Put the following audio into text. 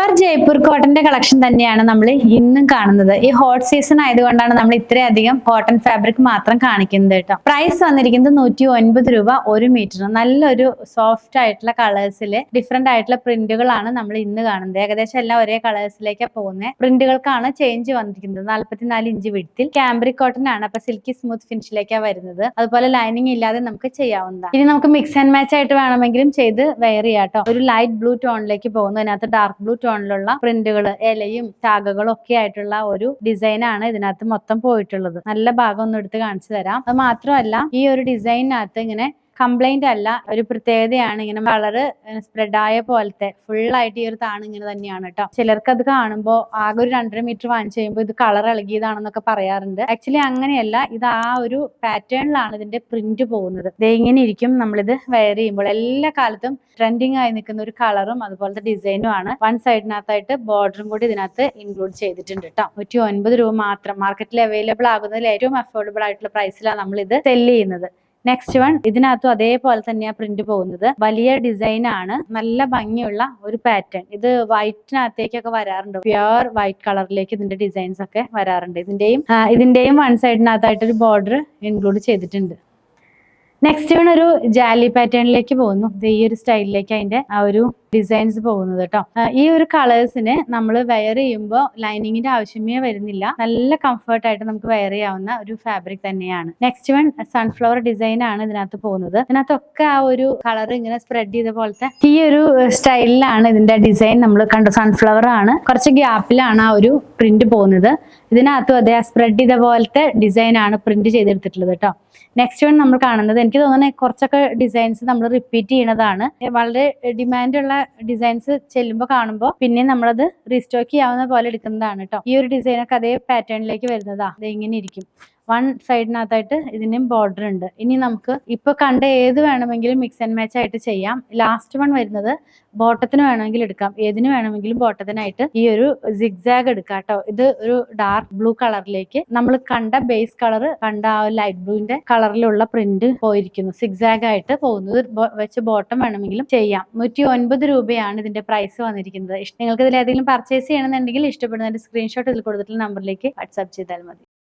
Pure Jaipur കോട്ടന്റെ collection തന്നെയാണ് നമ്മൾ ഇന്നും കാണുന്നത്. ഈ ഹോട്ട് സീസൺ ആയതുകൊണ്ടാണ് നമ്മൾ ഇത്രയധികം കോട്ടൺ ഫാബ്രിക് മാത്രം കാണിക്കുന്നത് കേട്ടോ. പ്രൈസ് വന്നിരിക്കുന്നത് 109 രൂപ 1 മീറ്റർ. നല്ലൊരു സോഫ്റ്റ് ആയിട്ടുള്ള കളേഴ്സിൽ ഡിഫറെന്റ് ആയിട്ടുള്ള പ്രിന്റുകളാണ് നമ്മൾ ഇന്ന് കാണുന്നത്. ഏകദേശം എല്ലാം ഒരേ കളേഴ്സിലേക്കാണ് പോകുന്നത്. പ്രിന്റുകൾക്കാണ് ചേഞ്ച് വന്നിരിക്കുന്നത്. 44 ഇഞ്ച് വിഡ്ത്തിൽ ക്യാമ്പ്രിക് കോട്ടൺ ആണ്. അപ്പൊ സിൽക്കി സ്മൂത്ത് ഫിനിഷിലേക്കാണ് വരുന്നത്. അതുപോലെ ലൈനിങ് ഇല്ലാതെ നമുക്ക് ചെയ്യാവുന്നതാണ്. ഇനി നമുക്ക് മിക്സ് ആൻഡ് മാച്ച് ആയിട്ട് വേണമെങ്കിലും ചെയ്ത് വെയർ ചെയ്യാം കേട്ടോ. ഒരു ലൈറ്റ് ബ്ലൂ ടോണിലേക്ക് പോകുന്നു. അതിനകത്ത് ഡാർക്ക് ബ്ലൂ ടോണിലുള്ള പ്രിന്റുകൾ, ഇലയും ശാഖകളും ഒക്കെ ആയിട്ടുള്ള ഒരു ഡിസൈൻ ആണ് ഇതിനകത്ത് മൊത്തം പോയിട്ടുള്ളത്. നല്ല ഭാഗം ഒന്ന് എടുത്ത് കാണിച്ചു തരാം. അത് മാത്രമല്ല, ഈ ഒരു ഡിസൈനകത്ത് ഇങ്ങനെ കംപ്ലൈന്റ് അല്ല, ഒരു പ്രത്യേകതയാണ്. ഇങ്ങനെ കളറ് സ്പ്രെഡ് ആയ പോലത്തെ ഫുൾ ആയിട്ട് ഈ ഒരു താണ് ഇങ്ങനെ തന്നെയാണ് കേട്ടോ. ചിലർക്ക് അത് കാണുമ്പോൾ ആകെ ഒരു 2.5 മീറ്റർ വാങ്ങിച്ചു കഴിയുമ്പോൾ ഇത് കളർ ഇളകിയതാണെന്നൊക്കെ പറയാറുണ്ട്. ആക്ച്വലി അങ്ങനെയല്ല, ഇത് ആ ഒരു പാറ്റേണിലാണ് ഇതിന്റെ പ്രിന്റ് പോകുന്നത്. ഇത് ഇങ്ങനെ ഇരിക്കും നമ്മളിത് വെയർ ചെയ്യുമ്പോൾ. എല്ലാ കാലത്തും ട്രെൻഡിങ് ആയി നിൽക്കുന്ന ഒരു കളറും അതുപോലത്തെ ഡിസൈനും ആണ്. വൺ സൈഡിനകത്തായിട്ട് ബോർഡറും കൂടി ഇതിനകത്ത് ഇൻക്ലൂഡ് ചെയ്തിട്ടുണ്ട് കേട്ടോ. 109 രൂപ മാത്രം. മാർക്കറ്റിൽ അവൈലബിൾ ആകുന്നതിൽ ഏറ്റവും അഫോർഡബിൾ ആയിട്ടുള്ള പ്രൈസിലാണ് നമ്മൾ ഇത് സെല് ചെയ്യുന്നത്. നെക്സ്റ്റ് വൺ, ഇതിനകത്തും അതേപോലെ തന്നെയാ പ്രിന്റ് പോകുന്നത്. വലിയ ഡിസൈൻ ആണ്, നല്ല ഭംഗിയുള്ള ഒരു പാറ്റേൺ. ഇത് വൈറ്റിനകത്തേക്കൊക്കെ വരാറുണ്ട്. പ്യുവർ വൈറ്റ് കളറിലേക്ക് ഇതിന്റെ ഡിസൈൻസ് ഒക്കെ വരാറുണ്ട്. ഇതിന്റെയും വൺ സൈഡിനകത്തായിട്ടൊരു ബോർഡർ ഇൻക്ലൂഡ് ചെയ്തിട്ടുണ്ട്. നെക്സ്റ്റ് വൺ ഒരു ജാലി പാറ്റേണിലേക്ക് പോകുന്നു. ഈ ഒരു സ്റ്റൈലിലേക്ക് അതിന്റെ ആ ഒരു ഡിസൈൻസ് പോകുന്നത് കേട്ടോ. ഈ ഒരു കളേഴ്സിന് നമ്മൾ വെയർ ചെയ്യുമ്പോൾ ലൈനിങ്ങിന്റെ ആവശ്യമേ വരുന്നില്ല. നല്ല കംഫർട്ട് ആയിട്ട് നമുക്ക് വെയർ ചെയ്യാവുന്ന ഒരു ഫാബ്രിക് തന്നെയാണ്. നെക്സ്റ്റ് വൺ സൺഫ്ലവർ ഡിസൈൻ ആണ് ഇതിനകത്ത് പോകുന്നത്. ഇതിനകത്തൊക്കെ ആ ഒരു കളർ ഇങ്ങനെ സ്പ്രെഡ് ചെയ്ത പോലത്തെ ഈ ഒരു സ്റ്റൈലിലാണ് ഇതിന്റെ ഡിസൈൻ നമ്മൾ കണ്ടു. സൺഫ്ലവർ ആണ്, കുറച്ച് ഗ്യാപ്പിലാണ് ആ ഒരു പ്രിന്റ് പോകുന്നത്. ഇതിനകത്തും അതേ സ്പ്രെഡ് ചെയ്ത പോലത്തെ ഡിസൈൻ ആണ് പ്രിന്റ് ചെയ്തെടുത്തിട്ടുള്ളത് കേട്ടോ. നെക്സ്റ്റ് വൺ നമ്മൾ കാണുന്നത്, എനിക്ക് തോന്നുന്നത് കുറച്ചൊക്കെ ഡിസൈൻസ് നമ്മൾ റിപ്പീറ്റ് ചെയ്യണതാണ്. വളരെ ഡിമാൻഡുള്ള ഡിസൈൻസ് ചെല്ലുമ്പോൾ കാണുമ്പോൾ പിന്നെ നമ്മളത് റീസ്റ്റോക്ക് ചെയ്യാവുന്ന പോലെ എടുക്കുന്നതാണ് കേട്ടോ. ഈ ഒരു ഡിസൈനൊക്കെ അതേ പാറ്റേണിലേക്ക് വരുന്നതാ. അത് ഇങ്ങനെ ഇരിക്കും. വൺ സൈഡിനകത്തായിട്ട് ഇതിനും ബോർഡർ ഉണ്ട്. ഇനി നമുക്ക് ഇപ്പൊ കണ്ട ഏത് വേണമെങ്കിലും മിക്സ് ആൻഡ് മാച്ച് ആയിട്ട് ചെയ്യാം. ലാസ്റ്റ് വൺ വരുന്നത് ബോട്ടത്തിന് വേണമെങ്കിൽ എടുക്കാം. ഏതിന് വേണമെങ്കിലും ബോട്ടത്തിനായിട്ട് ഈ ഒരു സിഗ്സാഗ് എടുക്കാം കേട്ടോ. ഇത് ഒരു ഡാർക്ക് ബ്ലൂ കളറിലേക്ക് നമ്മൾ കണ്ട ബേസ് കളർ, കണ്ട ആ ലൈറ്റ് ബ്ലൂവിന്റെ കളറിലുള്ള പ്രിന്റ് പോയിരിക്കുന്നു. സിഗ്സാഗ് ആയിട്ട് പോകുന്നത് വെച്ച് ബോട്ടം വേണമെങ്കിലും ചെയ്യാം. 109 രൂപയാണ് ഇതിന്റെ പ്രൈസ് വന്നിരിക്കുന്നത്. നിങ്ങൾക്ക് ഇതിൽ ഏതെങ്കിലും പർച്ചേസ് ചെയ്യണമെന്നുണ്ടെങ്കിൽ ഇഷ്ടപ്പെടുന്നതിന്റെ സ്ക്രീൻഷോട്ട് ഇതിൽ കൊടുത്തിട്ടുള്ള നമ്പറിലേക്ക് വാട്സ്ആപ്പ് ചെയ്താൽ മതി.